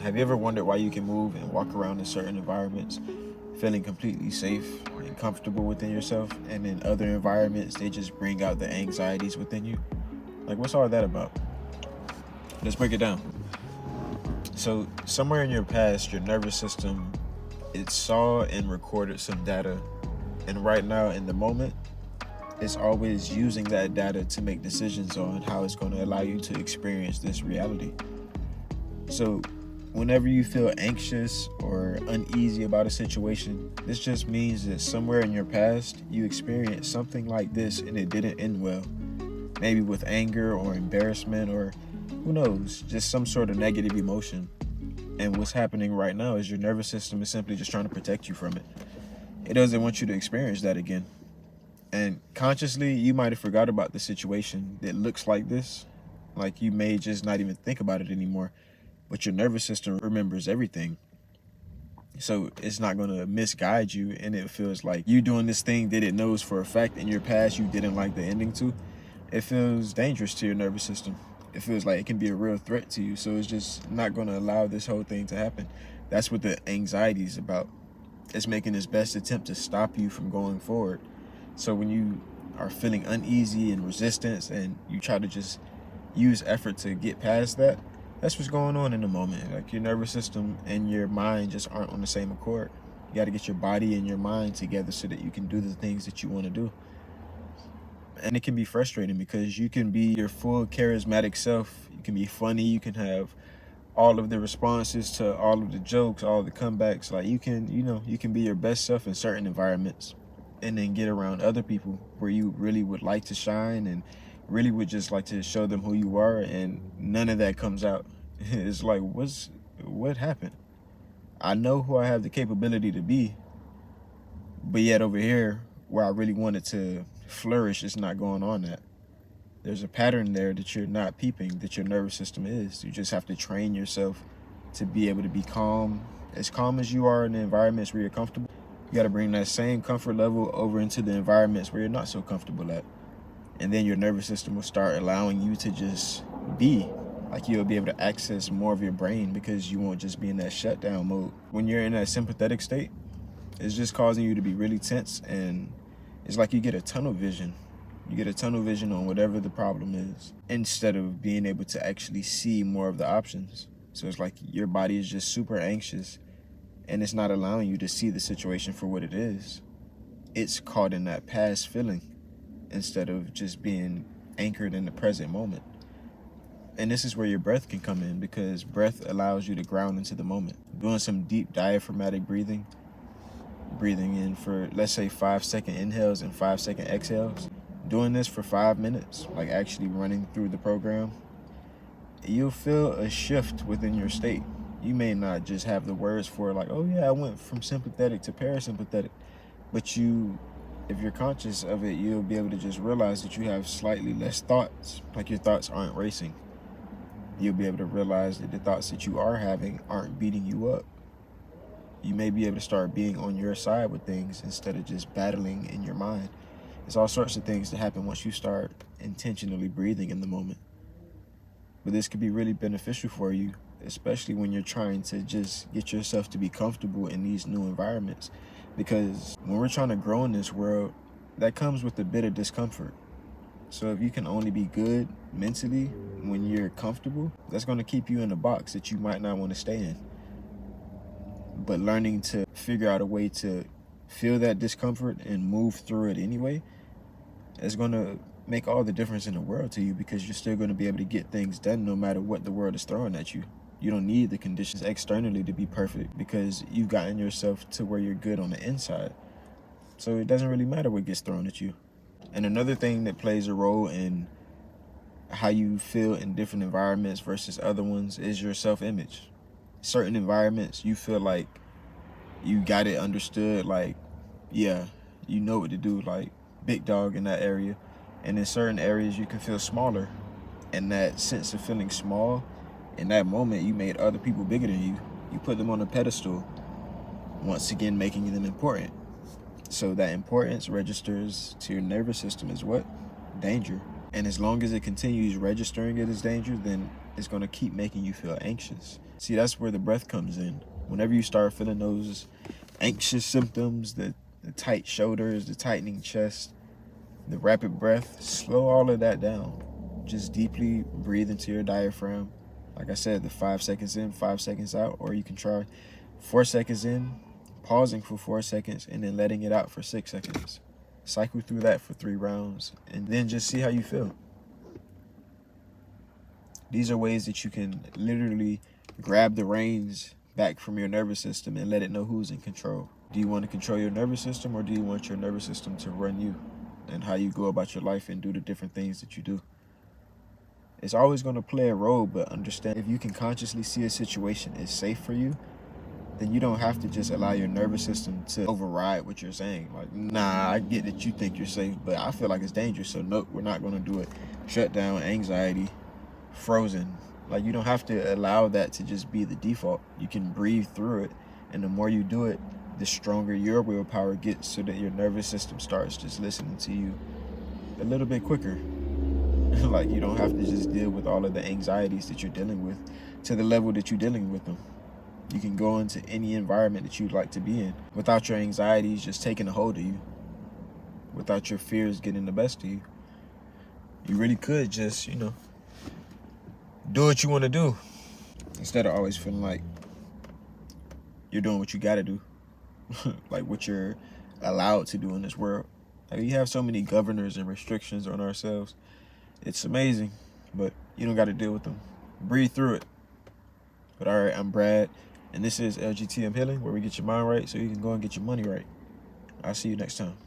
Have you ever wondered why you can move and walk around in certain environments feeling completely safe and comfortable within yourself, and in other environments they just bring out the anxieties within you? Like, what's all that about? Let's break it down. So, somewhere in your past, your nervous system, it saw and recorded some data, and right now in the moment, it's always using that data to make decisions on how it's going to allow you to experience this reality. So, whenever you feel anxious or uneasy about a situation, this just means that somewhere in your past, you experienced something like this and it didn't end well. Maybe with anger or embarrassment, or who knows, just some sort of negative emotion. And what's happening right now is your nervous system is simply just trying to protect you from it. It doesn't want you to experience that again. And consciously, you might have forgot about the situation that looks like this. Like, you may just not even think about it anymore. But your nervous system remembers everything. So it's not going to misguide you, and it feels like you doing this thing that it knows for a fact in your past you didn't like the ending to. It feels dangerous to your nervous system. It feels like it can be a real threat to you. So it's just not going to allow this whole thing to happen. That's what the anxiety is about. It's making its best attempt to stop you from going forward. So when you are feeling uneasy and resistance and you try to just use effort to get past that, that's what's going on in the moment. Like, your nervous system and your mind just aren't on the same accord. You got to get your body and your mind together so that you can do the things that you want to do. And it can be frustrating because you can be your full charismatic self. You can be funny. You can have all of the responses to all of the jokes, all the comebacks. Like, you can be your best self in certain environments, and then get around other people where you really would like to shine and really would just like to show them who you are, and none of that comes out. It's like, what happened? I know who I have the capability to be, but yet over here where I really wanted to flourish, it's not going on that. There's a pattern there that you're not peeping, that your nervous system is. You just have to train yourself to be able to be as calm as you are in the environments where you're comfortable. You got to bring that same comfort level over into the environments where you're not so comfortable at. And then your nervous system will start allowing you to just be. Like, you'll be able to access more of your brain because you won't just be in that shutdown mode. When you're in that sympathetic state, it's just causing you to be really tense, and it's like you get a tunnel vision. You get a tunnel vision on whatever the problem is, instead of being able to actually see more of the options. So it's like your body is just super anxious, and it's not allowing you to see the situation for what it is. It's caught in that past feeling instead of just being anchored in the present moment. And this is where your breath can come in, because breath allows you to ground into the moment. Doing some deep diaphragmatic breathing in for, let's say, 5-second inhales and 5-second exhales. Doing this for 5 minutes, like actually running through the program, you'll feel a shift within your state. You may not just have the words for it, like, oh yeah, I went from sympathetic to parasympathetic, but if you're conscious of it, you'll be able to just realize that you have slightly less thoughts, like your thoughts aren't racing. You'll be able to realize that the thoughts that you are having aren't beating you up. You may be able to start being on your side with things instead of just battling in your mind. There's all sorts of things that happen once you start intentionally breathing in the moment. But this could be really beneficial for you, especially when you're trying to just get yourself to be comfortable in these new environments. Because when we're trying to grow in this world, that comes with a bit of discomfort. So if you can only be good mentally when you're comfortable, that's going to keep you in a box that you might not want to stay in. But learning to figure out a way to feel that discomfort and move through it anyway is going to make all the difference in the world to you, because you're still going to be able to get things done no matter what the world is throwing at you. You don't need the conditions externally to be perfect, because you've gotten yourself to where you're good on the inside. So it doesn't really matter what gets thrown at you. And another thing that plays a role in how you feel in different environments versus other ones is your self-image. Certain environments, you feel like you got it understood, like, yeah, you know what to do, like big dog in that area. And in certain areas, you can feel smaller. And that sense of feeling small, in that moment, you made other people bigger than you. You put them on a pedestal, once again making them important. So that importance registers to your nervous system as what? Danger. And as long as it continues registering it as danger, then it's going to keep making you feel anxious. See, that's where the breath comes in. Whenever you start feeling those anxious symptoms, the tight shoulders, the tightening chest, the rapid breath, slow all of that down. Just deeply breathe into your diaphragm. Like I said, the 5 seconds in, 5 seconds out, or you can try 4 seconds in, pausing for 4 seconds, and then letting it out for 6 seconds. Cycle through that for 3 rounds, and then just see how you feel. These are ways that you can literally grab the reins back from your nervous system and let it know who's in control. Do you want to control your nervous system, or do you want your nervous system to run you and how you go about your life and do the different things that you do? It's always going to play a role, but understand, if you can consciously see a situation is safe for you, then you don't have to just allow your nervous system to override what you're saying. Like, nah, I get that you think you're safe, but I feel like it's dangerous, so nope, we're not going to do it. Shut down, anxiety, frozen. Like, you don't have to allow that to just be the default. You can breathe through it, and the more you do it, the stronger your willpower gets, so that your nervous system starts just listening to you a little bit quicker. Like, you don't have to just deal with all of the anxieties that you're dealing with to the level that you're dealing with them. You can go into any environment that you'd like to be in without your anxieties just taking a hold of you, without your fears getting the best of you. You really could just, do what you want to do, instead of always feeling like you're doing what you got to do, like what you're allowed to do in this world. Like, we have so many governors and restrictions on ourselves. It's amazing, but you don't got to deal with them. Breathe through it. But all right, I'm Brad, and this is LGTM Healing, where we get your mind right so you can go and get your money right. I'll see you next time.